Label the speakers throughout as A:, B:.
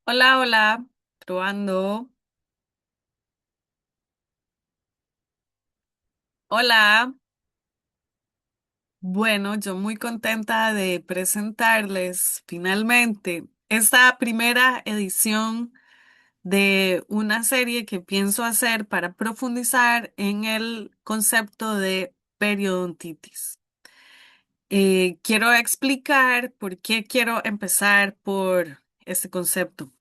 A: Hola, hola, probando. Hola. Bueno, yo muy contenta de presentarles finalmente esta primera edición de una serie que pienso hacer para profundizar en el concepto de periodontitis. Quiero explicar por qué quiero empezar por este concepto.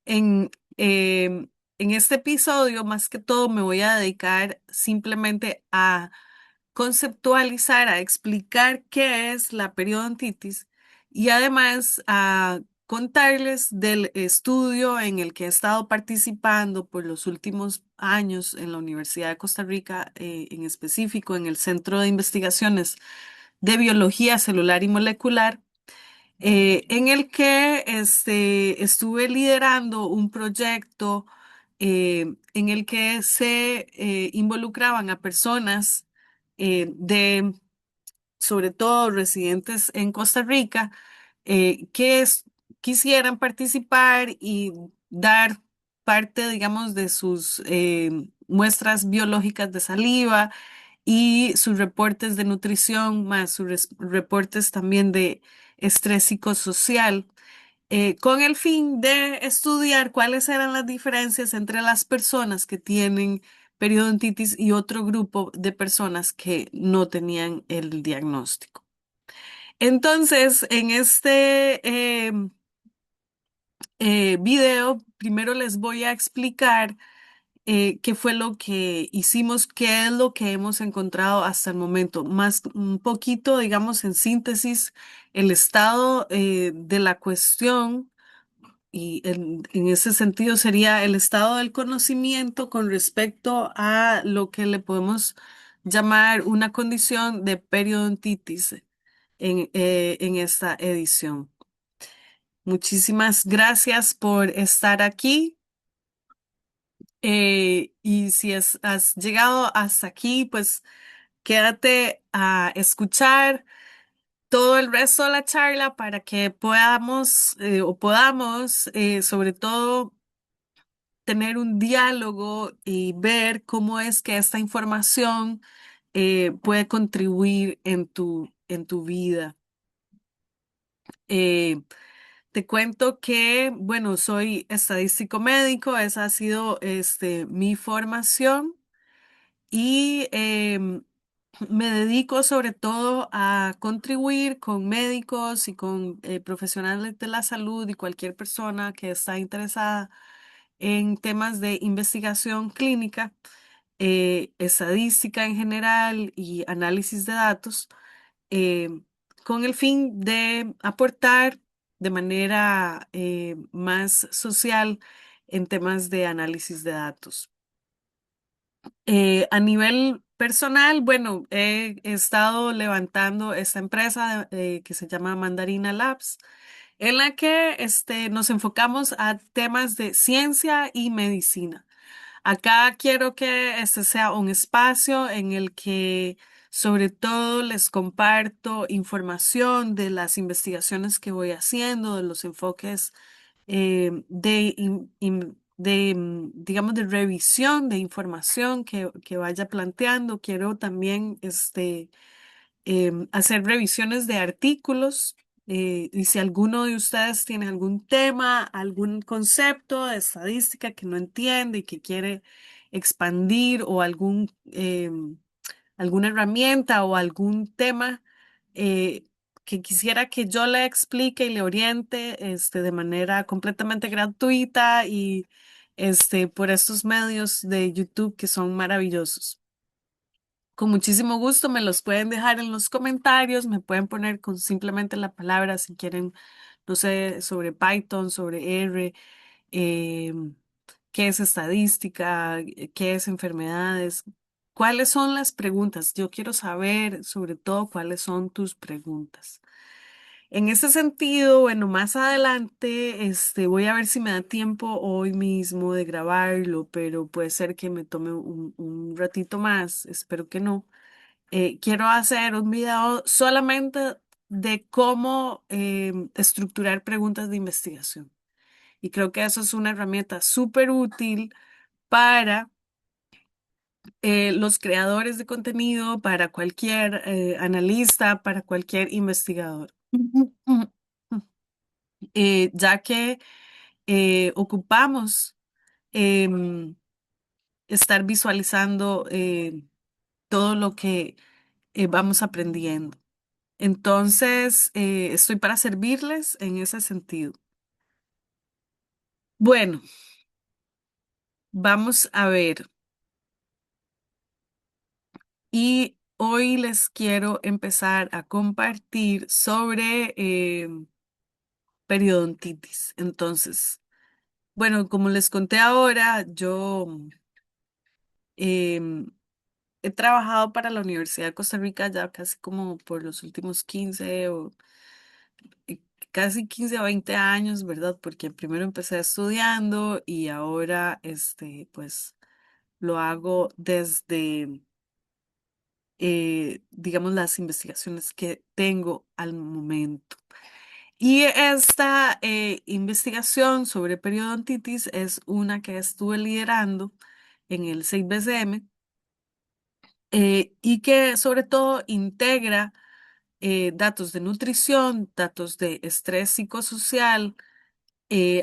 A: En, en este episodio, más que todo, me voy a dedicar simplemente a conceptualizar, a explicar qué es la periodontitis y además a contarles del estudio en el que he estado participando por los últimos años en la Universidad de Costa Rica, en específico en el Centro de Investigaciones de Biología Celular y Molecular, en el que estuve liderando un proyecto en el que se involucraban a personas de, sobre todo residentes en Costa Rica, quisieran participar y dar parte, digamos, de sus muestras biológicas de saliva y sus reportes de nutrición, más sus reportes también de estrés psicosocial, con el fin de estudiar cuáles eran las diferencias entre las personas que tienen periodontitis y otro grupo de personas que no tenían el diagnóstico. Entonces, en este video, primero les voy a explicar qué fue lo que hicimos, qué es lo que hemos encontrado hasta el momento. Más un poquito, digamos, en síntesis, el estado de la cuestión y en ese sentido sería el estado del conocimiento con respecto a lo que le podemos llamar una condición de periodontitis en esta edición. Muchísimas gracias por estar aquí. Y si has llegado hasta aquí, pues quédate a escuchar todo el resto de la charla para que podamos, sobre todo, tener un diálogo y ver cómo es que esta información puede contribuir en tu vida. Eh, Te cuento que, bueno, soy estadístico médico, esa ha sido mi formación y me dedico sobre todo a contribuir con médicos y con profesionales de la salud y cualquier persona que está interesada en temas de investigación clínica, estadística en general y análisis de datos, eh, con el fin de aportar de manera más social en temas de análisis de datos. A nivel personal, bueno, he estado levantando esta empresa que se llama Mandarina Labs, en la que nos enfocamos a temas de ciencia y medicina. Acá quiero que este sea un espacio en el que sobre todo les comparto información de las investigaciones que voy haciendo, de los enfoques digamos, de revisión de información que vaya planteando. Quiero también hacer revisiones de artículos. Y si alguno de ustedes tiene algún tema, algún concepto de estadística que no entiende y que quiere expandir o alguna herramienta o algún tema que quisiera que yo le explique y le oriente de manera completamente gratuita y por estos medios de YouTube que son maravillosos. Con muchísimo gusto me los pueden dejar en los comentarios, me pueden poner con simplemente la palabra si quieren, no sé, sobre Python, sobre R, em, qué es estadística, qué es enfermedades, cuáles son las preguntas. Yo quiero saber sobre todo cuáles son tus preguntas. En ese sentido, bueno, más adelante, voy a ver si me da tiempo hoy mismo de grabarlo, pero puede ser que me tome un ratito más, espero que no. Quiero hacer un video solamente de cómo estructurar preguntas de investigación. Y creo que eso es una herramienta súper útil para los creadores de contenido, para cualquier analista, para cualquier investigador. Ya que ocupamos em, estar visualizando todo lo que vamos aprendiendo. Entonces, estoy para servirles en ese sentido. Bueno, vamos a ver. Y hoy les quiero empezar a compartir sobre periodontitis. Entonces, bueno, como les conté ahora, yo em, he trabajado para la Universidad de Costa Rica ya casi como por los últimos 15 o eh, casi 15 o 20 años, ¿verdad? Porque primero empecé estudiando y ahora, pues, lo hago desde, digamos, las investigaciones que tengo al momento. Y esta investigación sobre periodontitis es una que estuve liderando en el 6BCM y que sobre todo integra datos de nutrición, datos de estrés psicosocial,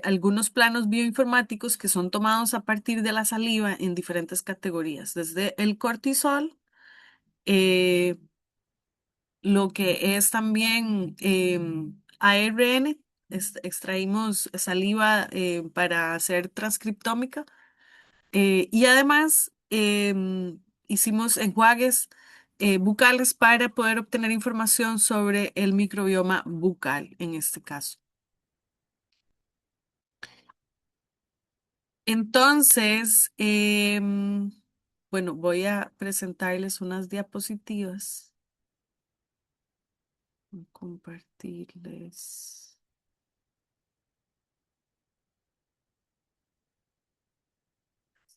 A: algunos planos bioinformáticos que son tomados a partir de la saliva en diferentes categorías, desde el cortisol, eh, lo que es también ARN, extraímos saliva para hacer transcriptómica y además hicimos enjuagues bucales para poder obtener información sobre el microbioma bucal en este caso. Entonces, bueno, voy a presentarles unas diapositivas. Voy a compartirles.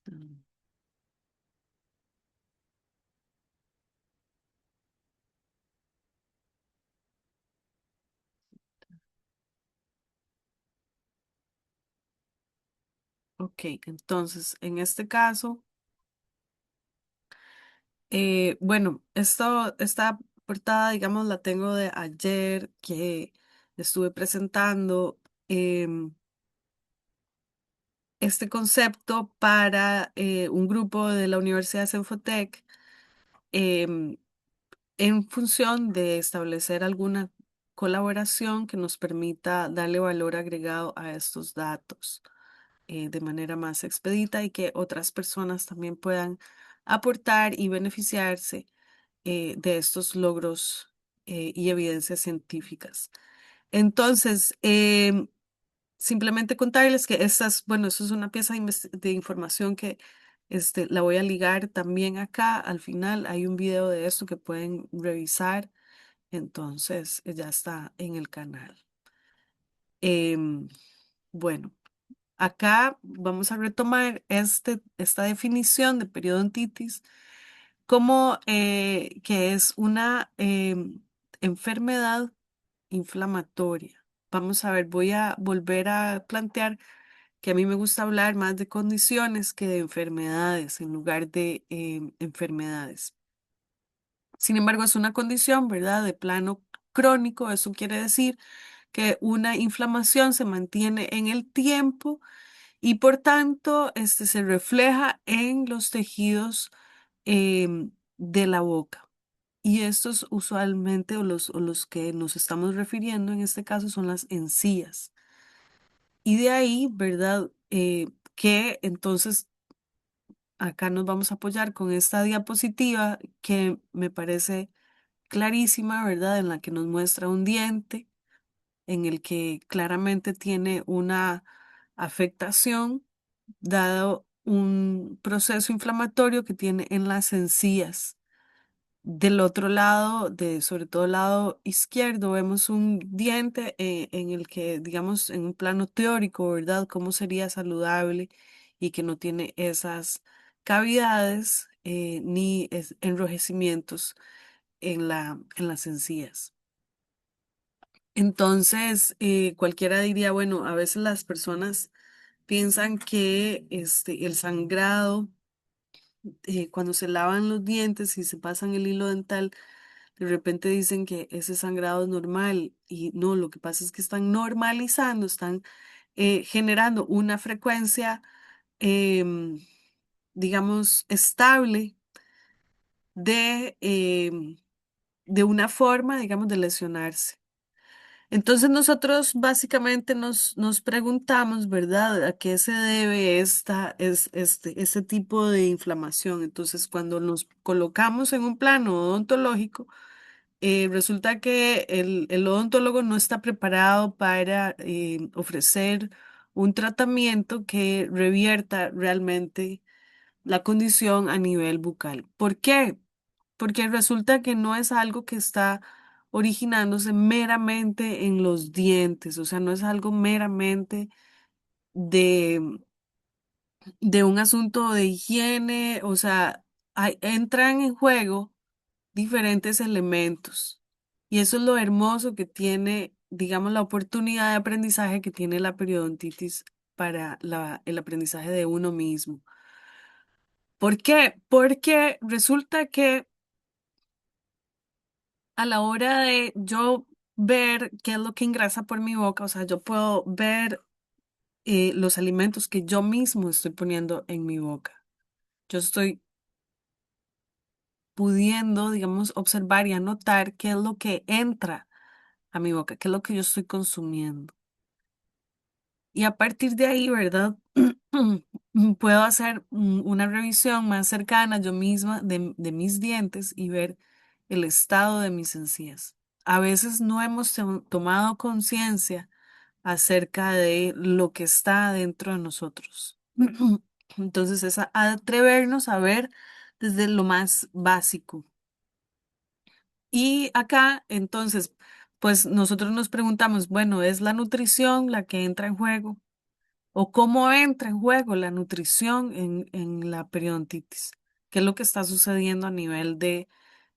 A: mm, Ok, entonces, en este caso, bueno, esta portada, digamos, la tengo de ayer que estuve presentando este concepto para un grupo de la Universidad de Senfotec em, en función de establecer alguna colaboración que nos permita darle valor agregado a estos datos de manera más expedita y que otras personas también puedan aportar y beneficiarse de estos logros y evidencias científicas. Entonces, simplemente contarles que bueno, eso es una pieza de información que la voy a ligar también acá. Al final hay un video de esto que pueden revisar. Entonces, ya está en el canal. Em, bueno, acá vamos a retomar esta definición de periodontitis como que es una enfermedad inflamatoria. Vamos a ver, voy a volver a plantear que a mí me gusta hablar más de condiciones que de enfermedades en lugar de enfermedades. Sin embargo, es una condición, ¿verdad? De plano crónico. Eso quiere decir que una inflamación se mantiene en el tiempo y por tanto se refleja en los tejidos de la boca. Y estos usualmente, o los que nos estamos refiriendo en este caso, son las encías. Y de ahí, ¿verdad? Que entonces acá nos vamos a apoyar con esta diapositiva que me parece clarísima, ¿verdad? En la que nos muestra un diente, en el que claramente tiene una afectación, dado un proceso inflamatorio que tiene en las encías. Del otro lado, sobre todo el lado izquierdo, vemos un diente en el que, digamos, en un plano teórico, ¿verdad? ¿Cómo sería saludable y que no tiene esas cavidades ni enrojecimientos en las encías? Entonces, cualquiera diría, bueno, a veces las personas piensan que el sangrado, cuando se lavan los dientes y se pasan el hilo dental, de repente dicen que ese sangrado es normal y no, lo que pasa es que están normalizando, están generando una frecuencia, em, digamos, estable de una forma, digamos, de lesionarse. Entonces nosotros básicamente nos preguntamos, ¿verdad? ¿A qué se debe este tipo de inflamación? Entonces, cuando nos colocamos en un plano odontológico, resulta que el odontólogo no está preparado para ofrecer un tratamiento que revierta realmente la condición a nivel bucal. ¿Por qué? Porque resulta que no es algo que está originándose meramente en los dientes, o sea, no es algo meramente de, de un asunto de higiene, o sea, entran en juego diferentes elementos. Y eso es lo hermoso que tiene, digamos, la oportunidad de aprendizaje que tiene la periodontitis para el aprendizaje de uno mismo. ¿Por qué? Porque resulta que a la hora de yo ver qué es lo que ingresa por mi boca, o sea, yo puedo ver los alimentos que yo mismo estoy poniendo en mi boca. Yo estoy pudiendo, digamos, observar y anotar qué es lo que entra a mi boca, qué es lo que yo estoy consumiendo. Y a partir de ahí, ¿verdad? Puedo hacer una revisión más cercana yo misma de mis dientes y ver el estado de mis encías. A veces no hemos tomado conciencia acerca de lo que está dentro de nosotros. Entonces es atrevernos a ver desde lo más básico. Y acá, entonces, pues nosotros nos preguntamos, bueno, ¿es la nutrición la que entra en juego? ¿O cómo entra en juego la nutrición en la periodontitis? ¿Qué es lo que está sucediendo a nivel de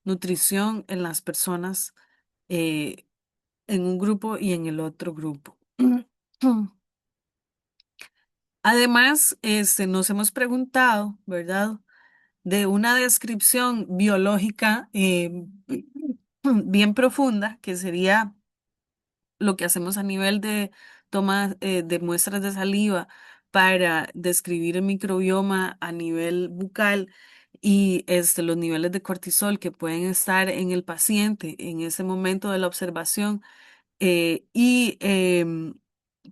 A: nutrición en las personas eh, en un grupo y en el otro grupo? Además, nos hemos preguntado, ¿verdad? De una descripción biológica bien profunda, que sería lo que hacemos a nivel de toma de muestras de saliva para describir el microbioma a nivel bucal y los niveles de cortisol que pueden estar en el paciente en ese momento de la observación.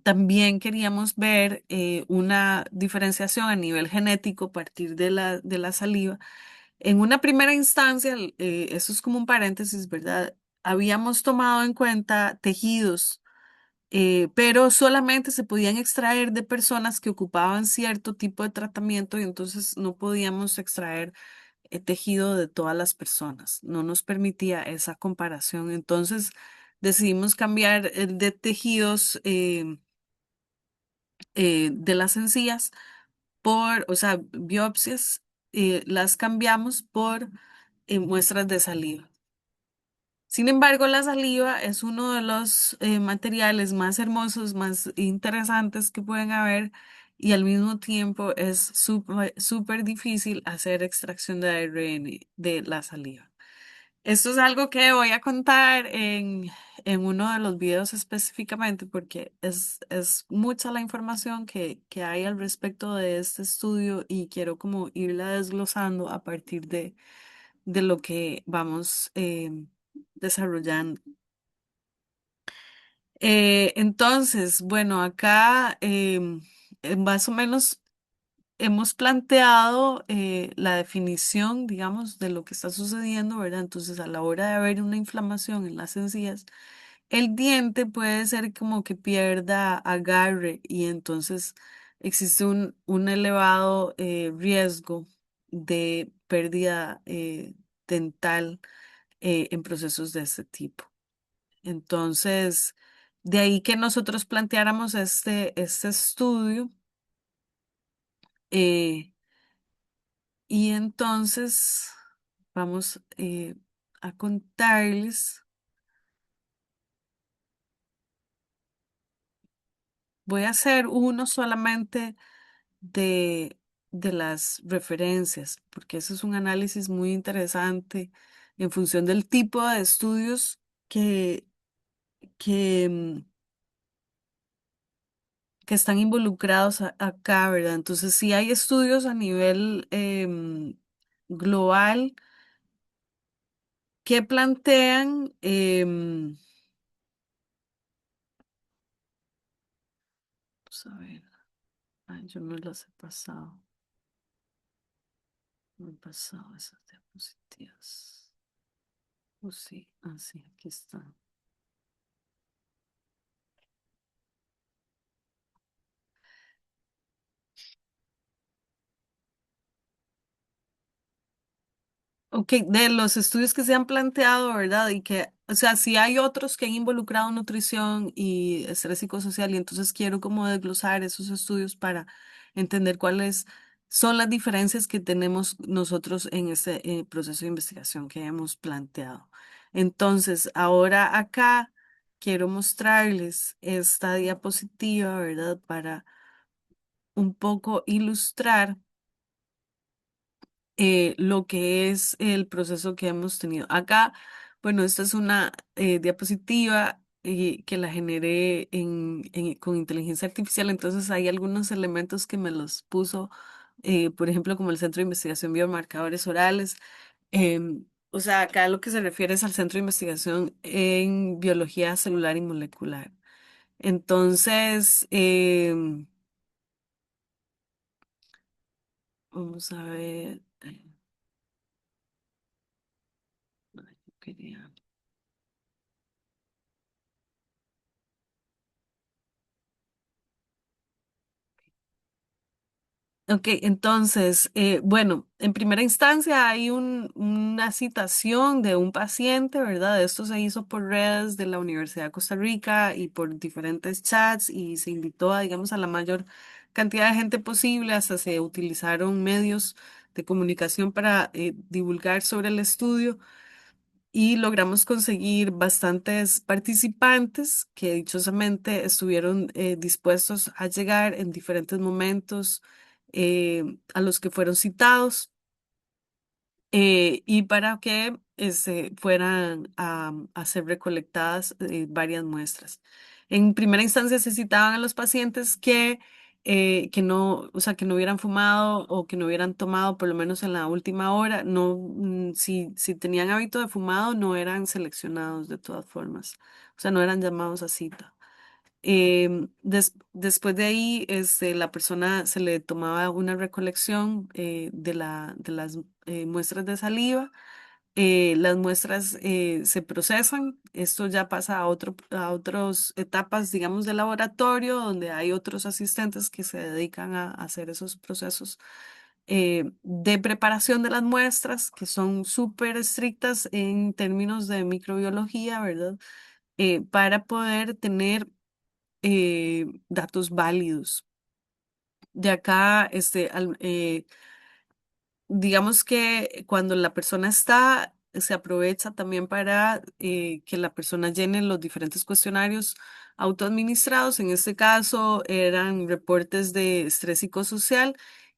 A: También queríamos ver una diferenciación a nivel genético a partir de la saliva. En una primera instancia, eso es como un paréntesis, ¿verdad? Habíamos tomado en cuenta tejidos, pero solamente se podían extraer de personas que ocupaban cierto tipo de tratamiento y entonces no podíamos extraer tejido de todas las personas. No nos permitía esa comparación. Entonces decidimos cambiar el de tejidos de las encías o sea, biopsias, las cambiamos por muestras de saliva. Sin embargo, la saliva es uno de los materiales más hermosos, más interesantes que pueden haber y al mismo tiempo es súper difícil hacer extracción de ARN de la saliva. Esto es algo que voy a contar en uno de los videos específicamente porque es mucha la información que hay al respecto de este estudio y quiero como irla desglosando a partir de lo que vamos desarrollando. Entonces, bueno, acá más o menos hemos planteado la definición, digamos, de lo que está sucediendo, ¿verdad? Entonces, a la hora de haber una inflamación en las encías, el diente puede ser como que pierda agarre y entonces existe un elevado riesgo de pérdida dental en procesos de este tipo. Entonces, de ahí que nosotros planteáramos este estudio. eh, y entonces vamos a contarles voy a hacer uno solamente de, de las referencias, porque eso es un análisis muy interesante en función del tipo de estudios que, que, mm, que están involucrados acá, ¿verdad? Entonces, sí hay estudios a nivel global que plantean, vamos a ver, ay, yo no las he pasado, no he pasado esas diapositivas. Oh, sí, sí, aquí están. Ok, de los estudios que se han planteado, ¿verdad? Y que, o sea, sí hay otros que han involucrado nutrición y estrés psicosocial, y entonces quiero como desglosar esos estudios para entender cuáles son las diferencias que tenemos nosotros en este proceso de investigación que hemos planteado. Entonces, ahora acá quiero mostrarles esta diapositiva, ¿verdad? Para un poco ilustrar lo que es el proceso que hemos tenido. Acá, bueno, esta es una diapositiva que la generé con inteligencia artificial, entonces hay algunos elementos que me los puso, por ejemplo, como el Centro de Investigación Biomarcadores Orales. O sea, acá lo que se refiere es al Centro de Investigación en Biología Celular y Molecular. Entonces, vamos a ver. Ay, yo quería. Ok, entonces, bueno, en primera instancia hay una citación de un paciente, ¿verdad? Esto se hizo por redes de la Universidad de Costa Rica y por diferentes chats y se invitó a, digamos, a la mayor cantidad de gente posible, hasta se utilizaron medios de comunicación para divulgar sobre el estudio y logramos conseguir bastantes participantes que dichosamente estuvieron dispuestos a llegar en diferentes momentos a los que fueron citados y para que fueran a ser recolectadas varias muestras. En primera instancia se citaban a los pacientes que no, o sea, que no hubieran fumado o que no hubieran tomado por lo menos en la última hora. No, si tenían hábito de fumado, no eran seleccionados de todas formas, o sea, no eran llamados a cita. Después de ahí, la persona se le tomaba una recolección de las muestras de saliva. Las muestras se procesan. Esto ya pasa a otras etapas, digamos, de laboratorio, donde hay otros asistentes que se dedican a hacer esos procesos de preparación de las muestras, que son súper estrictas en términos de microbiología, ¿verdad? Para poder tener datos válidos. De acá, digamos que cuando la persona está, se aprovecha también para que la persona llene los diferentes cuestionarios autoadministrados. En este caso eran reportes de estrés psicosocial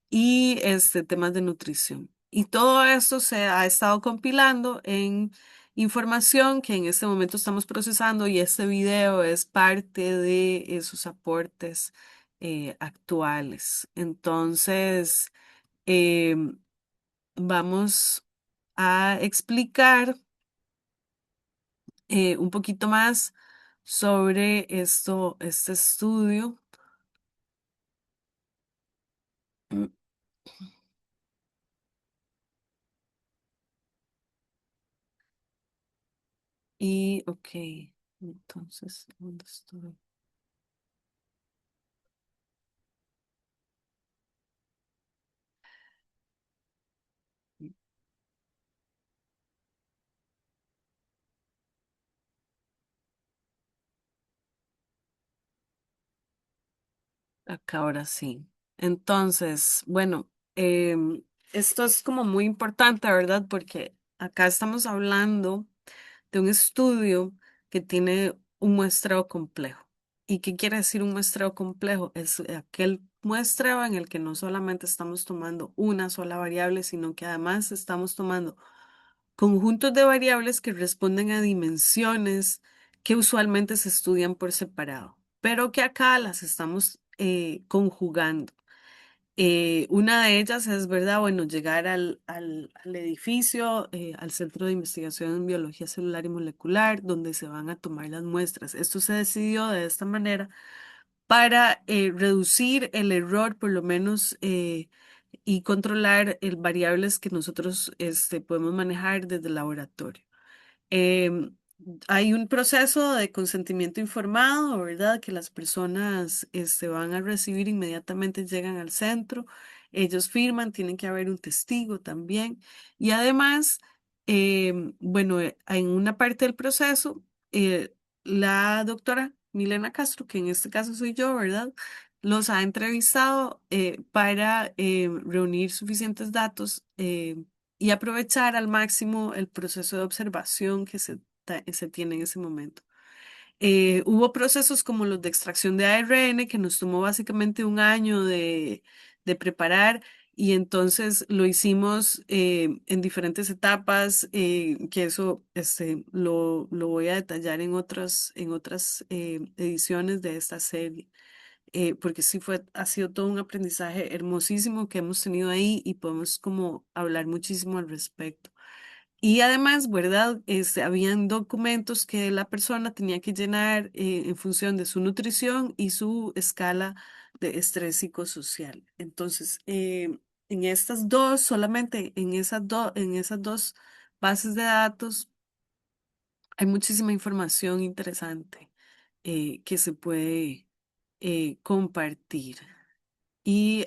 A: y temas de nutrición. Y todo esto se ha estado compilando en información que en este momento estamos procesando y este video es parte de esos aportes actuales. Entonces, em, vamos a explicar un poquito más sobre esto, este estudio. Mm, Y, ok, entonces, ¿dónde estoy? Acá ahora sí. Entonces, bueno, esto es como muy importante, ¿verdad? Porque acá estamos hablando de un estudio que tiene un muestreo complejo. ¿Y qué quiere decir un muestreo complejo? Es aquel muestreo en el que no solamente estamos tomando una sola variable, sino que además estamos tomando conjuntos de variables que responden a dimensiones que usualmente se estudian por separado, pero que acá las estamos conjugando. Una de ellas es, ¿verdad? Bueno, llegar al edificio, al Centro de Investigación en Biología Celular y Molecular, donde se van a tomar las muestras. Esto se decidió de esta manera para reducir el error, por lo menos, y controlar el variables que nosotros podemos manejar desde el laboratorio. Em, Hay un proceso de consentimiento informado, ¿verdad? Que las personas van a recibir inmediatamente, llegan al centro, ellos firman, tienen que haber un testigo también. Y además, bueno, en una parte del proceso, la doctora Milena Castro, que en este caso soy yo, ¿verdad? Los ha entrevistado para reunir suficientes datos y aprovechar al máximo el proceso de observación que se tiene en ese momento. Hubo procesos como los de extracción de ARN que nos tomó básicamente un año de preparar y entonces lo hicimos en diferentes etapas, que eso lo voy a detallar en otras ediciones de esta serie. Porque sí ha sido todo un aprendizaje hermosísimo que hemos tenido ahí y podemos como hablar muchísimo al respecto. Y además, ¿verdad? Habían documentos que la persona tenía que llenar en función de su nutrición y su escala de estrés psicosocial. Entonces, en estas dos, solamente en esas dos bases de datos, hay muchísima información interesante que se puede compartir. Y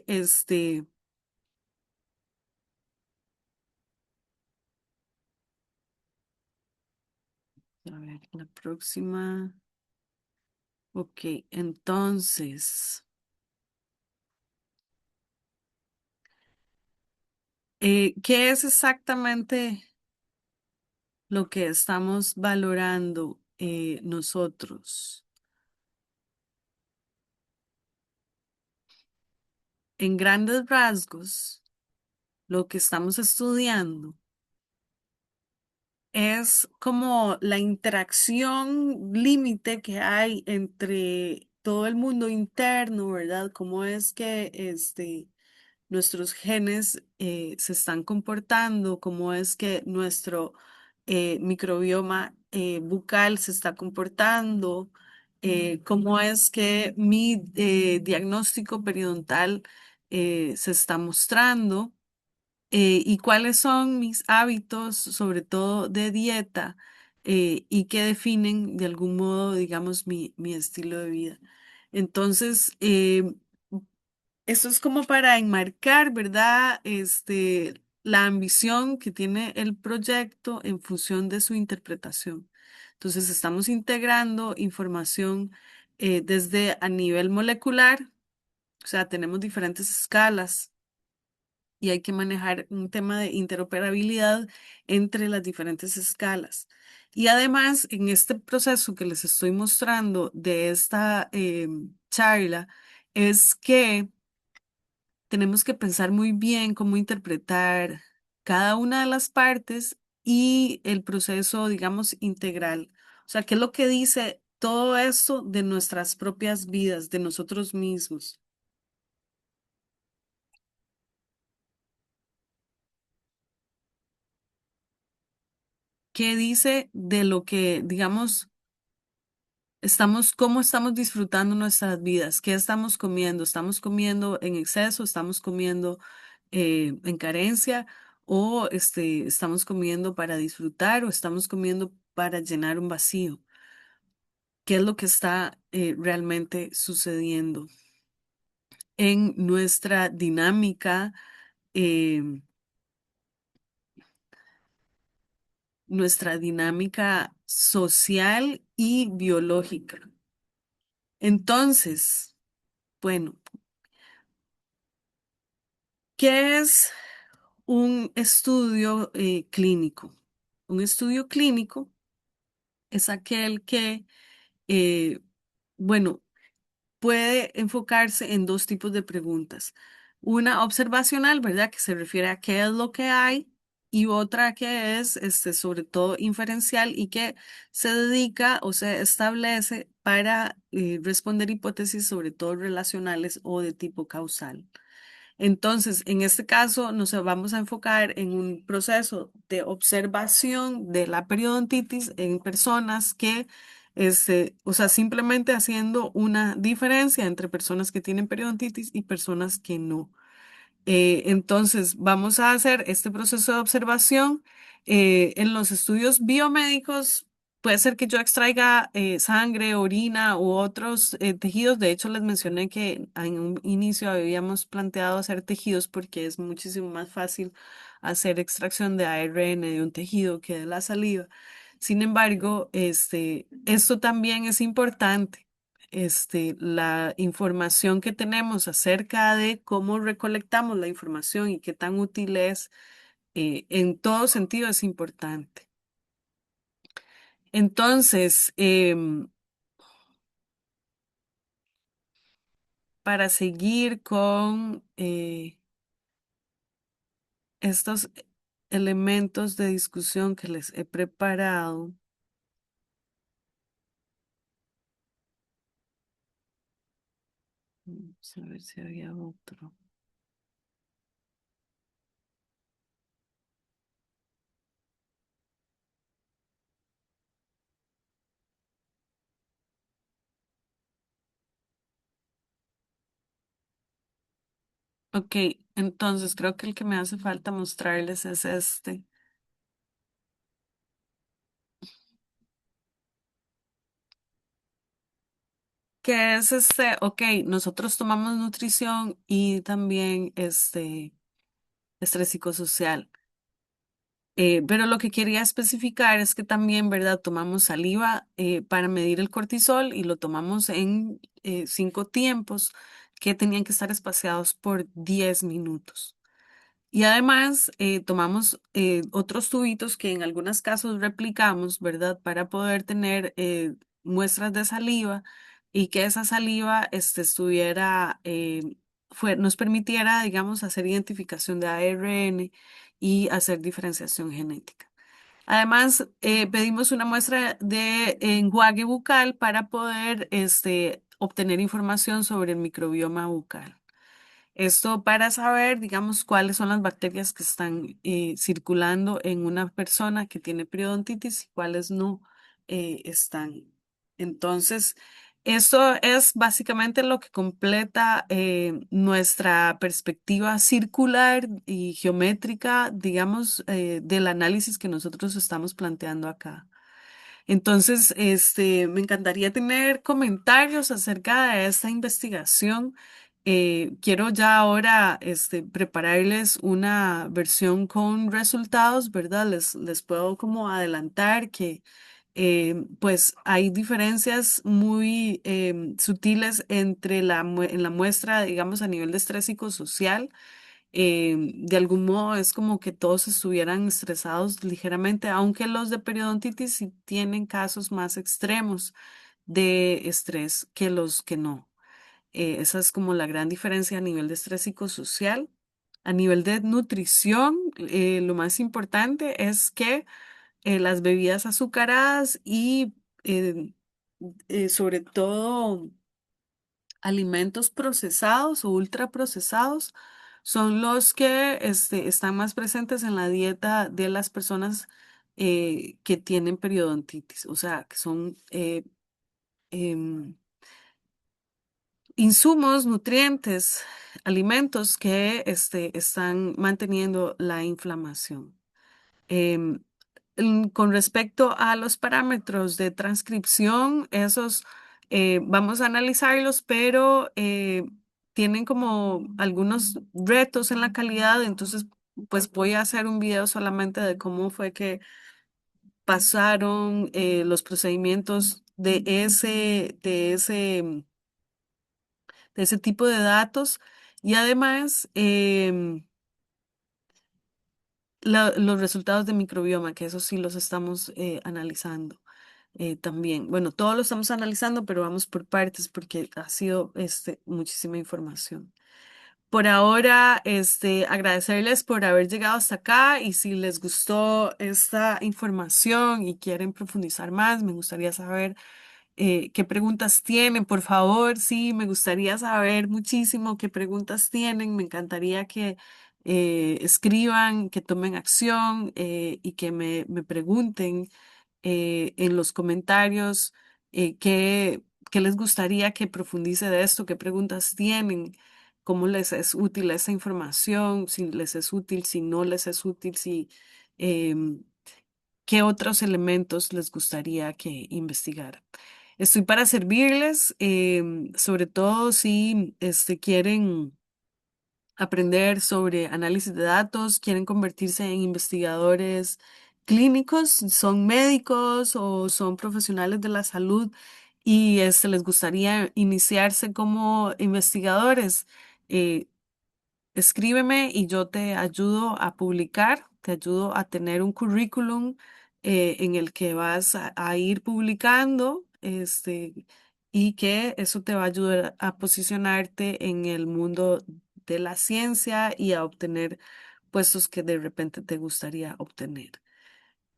A: a ver, la próxima. Ok, entonces, ¿qué es exactamente lo que estamos valorando nosotros? En grandes rasgos, lo que estamos estudiando es como la interacción límite que hay entre todo el mundo interno, ¿verdad? Cómo es que nuestros genes se están comportando, cómo es que nuestro microbioma bucal se está comportando, cómo es que mi diagnóstico periodontal se está mostrando y cuáles son mis hábitos, sobre todo de dieta, y que definen de algún modo, digamos, mi estilo de vida. Entonces, eso es como para enmarcar, ¿verdad? La ambición que tiene el proyecto en función de su interpretación. Entonces, estamos integrando información desde a nivel molecular, o sea, tenemos diferentes escalas y hay que manejar un tema de interoperabilidad entre las diferentes escalas. Y además, en este proceso que les estoy mostrando de esta charla, es que tenemos que pensar muy bien cómo interpretar cada una de las partes y el proceso, digamos, integral. O sea, ¿qué es lo que dice todo esto de nuestras propias vidas, de nosotros mismos? ¿Qué dice de lo que, digamos, cómo estamos disfrutando nuestras vidas? ¿Qué estamos comiendo? ¿Estamos comiendo en exceso? ¿Estamos comiendo en carencia? ¿O estamos comiendo para disfrutar o estamos comiendo para llenar un vacío? ¿Qué es lo que está realmente sucediendo en eh, nuestra dinámica social y biológica? Entonces, bueno, ¿qué es un estudio clínico? Un estudio clínico es aquel que, eh, bueno, puede enfocarse en dos tipos de preguntas. Una observacional, ¿verdad? Que se refiere a qué es lo que hay, y otra que es sobre todo inferencial y que se dedica o se establece para responder hipótesis sobre todo relacionales o de tipo causal. Entonces, en este caso, nos vamos a enfocar en un proceso de observación de la periodontitis en personas que, o sea, simplemente haciendo una diferencia entre personas que tienen periodontitis y personas que no. Entonces, vamos a hacer este proceso de observación. En los estudios biomédicos, puede ser que yo extraiga sangre, orina u otros tejidos. De hecho, les mencioné que en un inicio habíamos planteado hacer tejidos porque es muchísimo más fácil hacer extracción de ARN de un tejido que de la saliva. Sin embargo, esto también es importante, la información que tenemos acerca de cómo recolectamos la información y qué tan útil es, en todo sentido es importante. Entonces, para seguir con estos elementos de discusión que les he preparado, vamos a ver si había otro. Ok, entonces creo que el que me hace falta mostrarles es este. Que es ok, nosotros tomamos nutrición y también estrés psicosocial. Pero lo que quería especificar es que también, ¿verdad? Tomamos saliva para medir el cortisol y lo tomamos en 5 tiempos que tenían que estar espaciados por 10 minutos. Y además tomamos otros tubitos que en algunos casos replicamos, ¿verdad? Para poder tener muestras de saliva y que esa saliva estuviera, nos permitiera, digamos, hacer identificación de ARN y hacer diferenciación genética. Además, pedimos una muestra de enjuague bucal para poder obtener información sobre el microbioma bucal. Esto para saber, digamos, cuáles son las bacterias que están circulando en una persona que tiene periodontitis y cuáles no están. Entonces, esto es básicamente lo que completa nuestra perspectiva circular y geométrica, digamos, del análisis que nosotros estamos planteando acá. Entonces, me encantaría tener comentarios acerca de esta investigación. Quiero ya ahora, prepararles una versión con resultados, ¿verdad? Les puedo como adelantar que, pues, hay diferencias muy sutiles entre en la muestra, digamos, a nivel de estrés psicosocial. De algún modo es como que todos estuvieran estresados ligeramente, aunque los de periodontitis sí tienen casos más extremos de estrés que los que no. Esa es como la gran diferencia a nivel de estrés psicosocial. A nivel de nutrición, lo más importante es que las bebidas azucaradas y sobre todo alimentos procesados o ultraprocesados son los que están más presentes en la dieta de las personas que tienen periodontitis, o sea, que son em, insumos, nutrientes, alimentos que están manteniendo la inflamación. Em, con respecto a los parámetros de transcripción, esos vamos a analizarlos, pero tienen como algunos retos en la calidad, entonces pues voy a hacer un video solamente de cómo fue que pasaron los procedimientos de ese tipo de datos y además los resultados de microbioma, que eso sí los estamos analizando. también. Bueno, todo lo estamos analizando, pero vamos por partes porque ha sido muchísima información. Por ahora, agradecerles por haber llegado hasta acá y si les gustó esta información y quieren profundizar más, me gustaría saber qué preguntas tienen, por favor. Sí, me gustaría saber muchísimo qué preguntas tienen. Me encantaría que escriban, que tomen acción y que me pregunten en los comentarios qué les gustaría que profundice de esto, qué preguntas tienen, cómo les es útil esa información, si les es útil, si no les es útil, si em, qué otros elementos les gustaría que investigara. Estoy para servirles, sobre todo si quieren aprender sobre análisis de datos, quieren convertirse en investigadores clínicos, son médicos o son profesionales de la salud y les gustaría iniciarse como investigadores. eh, Escríbeme y yo te ayudo a publicar, te ayudo a tener un currículum en el que vas a ir publicando, y que eso te va a ayudar a posicionarte en el mundo de la ciencia y a obtener puestos que de repente te gustaría obtener.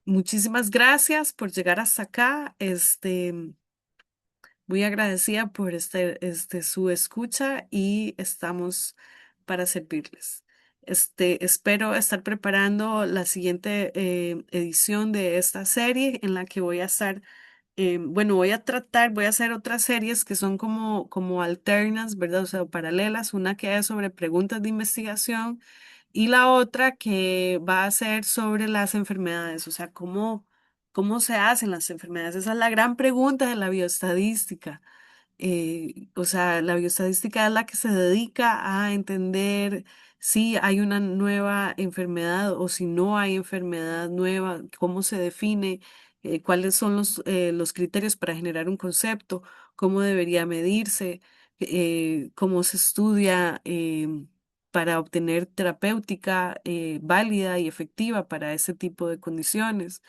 A: Muchísimas gracias por llegar hasta acá. Muy agradecida por su escucha y estamos para servirles. Espero estar preparando la siguiente edición de esta serie en la que voy a estar, bueno, voy a hacer otras series que son como alternas, ¿verdad? O sea, paralelas, una que es sobre preguntas de investigación y la otra que va a ser sobre las enfermedades, o sea, cómo se hacen las enfermedades. Esa es la gran pregunta de la bioestadística. O sea, la bioestadística es la que se dedica a entender si hay una nueva enfermedad o si no hay enfermedad nueva, cómo se define, cuáles son los criterios para generar un concepto, cómo debería medirse, cómo se estudia para obtener terapéutica válida y efectiva para ese tipo de condiciones.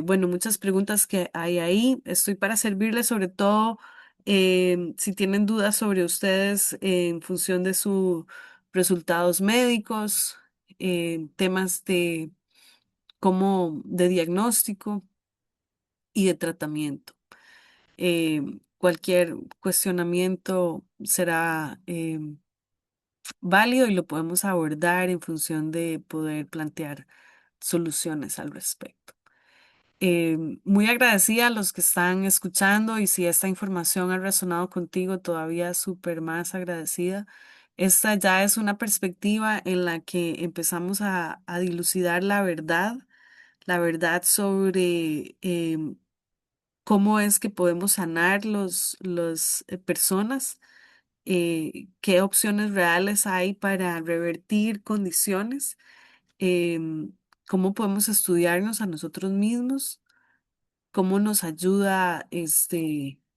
A: Bueno, muchas preguntas que hay ahí. Estoy para servirles, sobre todo si tienen dudas sobre ustedes en función de sus resultados médicos, temas de de diagnóstico y de tratamiento. Cualquier cuestionamiento será válido y lo podemos abordar en función de poder plantear soluciones al respecto. Muy agradecida a los que están escuchando y si esta información ha resonado contigo, todavía súper más agradecida. Esta ya es una perspectiva en la que empezamos a dilucidar la verdad sobre cómo es que podemos sanar los personas, qué opciones reales hay para revertir condiciones, em, cómo podemos estudiarnos a nosotros mismos, cómo nos ayuda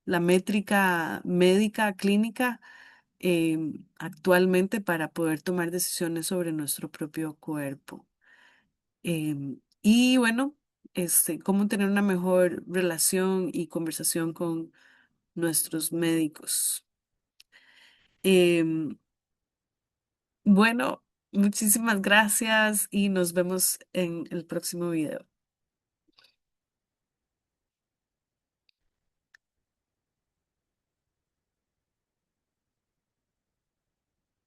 A: la métrica médica clínica actualmente para poder tomar decisiones sobre nuestro propio cuerpo. Y bueno, cómo tener una mejor relación y conversación con nuestros médicos. Em, bueno, muchísimas gracias y nos vemos en el próximo video.